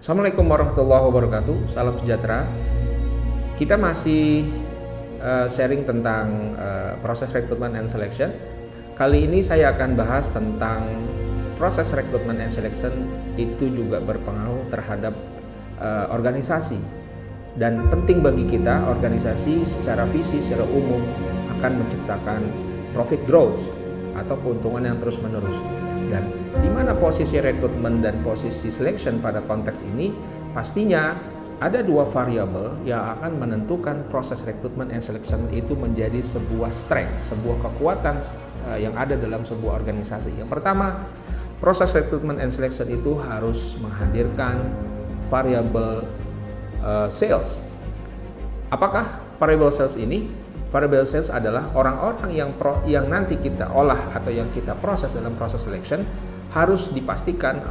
Assalamualaikum warahmatullahi wabarakatuh. Salam sejahtera. Kita masih sharing tentang proses recruitment and selection. Kali ini saya akan bahas tentang proses recruitment and selection itu juga berpengaruh terhadap organisasi. Dan penting bagi kita, organisasi secara visi, secara umum akan menciptakan profit growth atau keuntungan yang terus-menerus. Dan di mana posisi rekrutmen dan posisi selection pada konteks ini, pastinya ada dua variabel yang akan menentukan proses rekrutmen and selection itu menjadi sebuah strength, sebuah kekuatan yang ada dalam sebuah organisasi. Yang pertama, proses rekrutmen and selection itu harus menghadirkan variabel sales. Apakah variabel sales ini? Variable sales adalah orang-orang yang nanti kita olah atau yang kita proses dalam proses selection harus dipastikan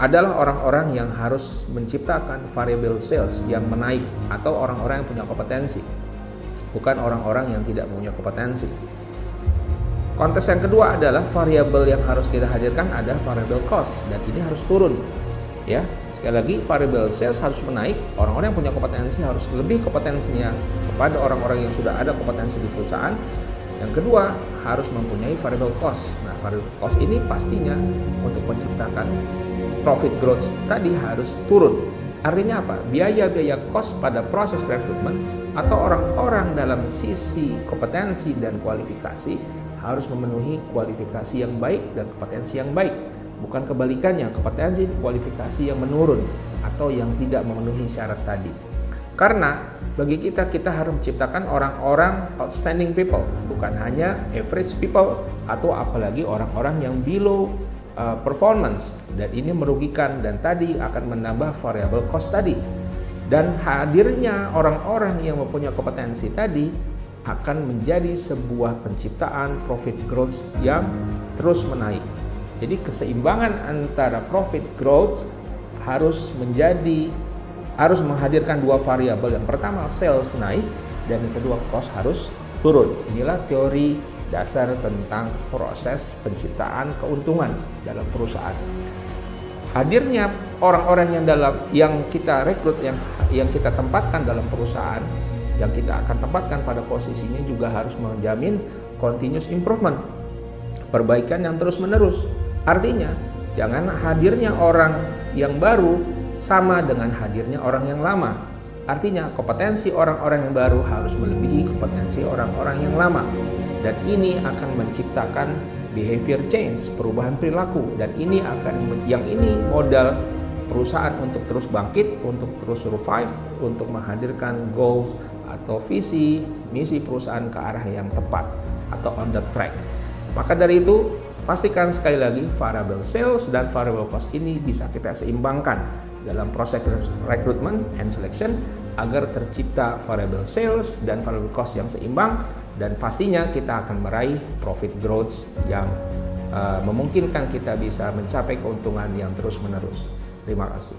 adalah orang-orang yang harus menciptakan variable sales yang menaik atau orang-orang yang punya kompetensi, bukan orang-orang yang tidak punya kompetensi. Konteks yang kedua adalah variabel yang harus kita hadirkan ada variable cost, dan ini harus turun. Ya, sekali lagi variable sales harus menaik, orang-orang yang punya kompetensi harus lebih kompetensinya kepada orang-orang yang sudah ada kompetensi di perusahaan. Yang kedua, harus mempunyai variable cost. Nah, variable cost ini pastinya untuk menciptakan profit growth tadi harus turun. Artinya apa? Biaya-biaya cost pada proses rekrutmen atau orang-orang dalam sisi kompetensi dan kualifikasi harus memenuhi kualifikasi yang baik dan kompetensi yang baik. Bukan kebalikannya, kompetensi kualifikasi yang menurun atau yang tidak memenuhi syarat tadi. Karena bagi kita harus menciptakan orang-orang outstanding people, bukan hanya average people atau apalagi orang-orang yang below performance, dan ini merugikan dan tadi akan menambah variable cost tadi. Dan hadirnya orang-orang yang mempunyai kompetensi tadi akan menjadi sebuah penciptaan profit growth yang terus menaik. Jadi keseimbangan antara profit growth harus menghadirkan dua variabel. Yang pertama sales naik dan yang kedua cost harus turun. Inilah teori dasar tentang proses penciptaan keuntungan dalam perusahaan. Hadirnya orang-orang yang kita rekrut, yang kita tempatkan dalam perusahaan, yang kita akan tempatkan pada posisinya juga harus menjamin continuous improvement, perbaikan yang terus-menerus. Artinya, jangan hadirnya orang yang baru sama dengan hadirnya orang yang lama. Artinya, kompetensi orang-orang yang baru harus melebihi kompetensi orang-orang yang lama. Dan ini akan menciptakan behavior change, perubahan perilaku. Dan ini modal perusahaan untuk terus bangkit, untuk terus survive, untuk menghadirkan goals atau visi, misi perusahaan ke arah yang tepat atau on the track. Maka dari itu, pastikan sekali lagi variable sales dan variable cost ini bisa kita seimbangkan dalam proses recruitment and selection agar tercipta variable sales dan variable cost yang seimbang, dan pastinya kita akan meraih profit growth yang memungkinkan kita bisa mencapai keuntungan yang terus-menerus. Terima kasih.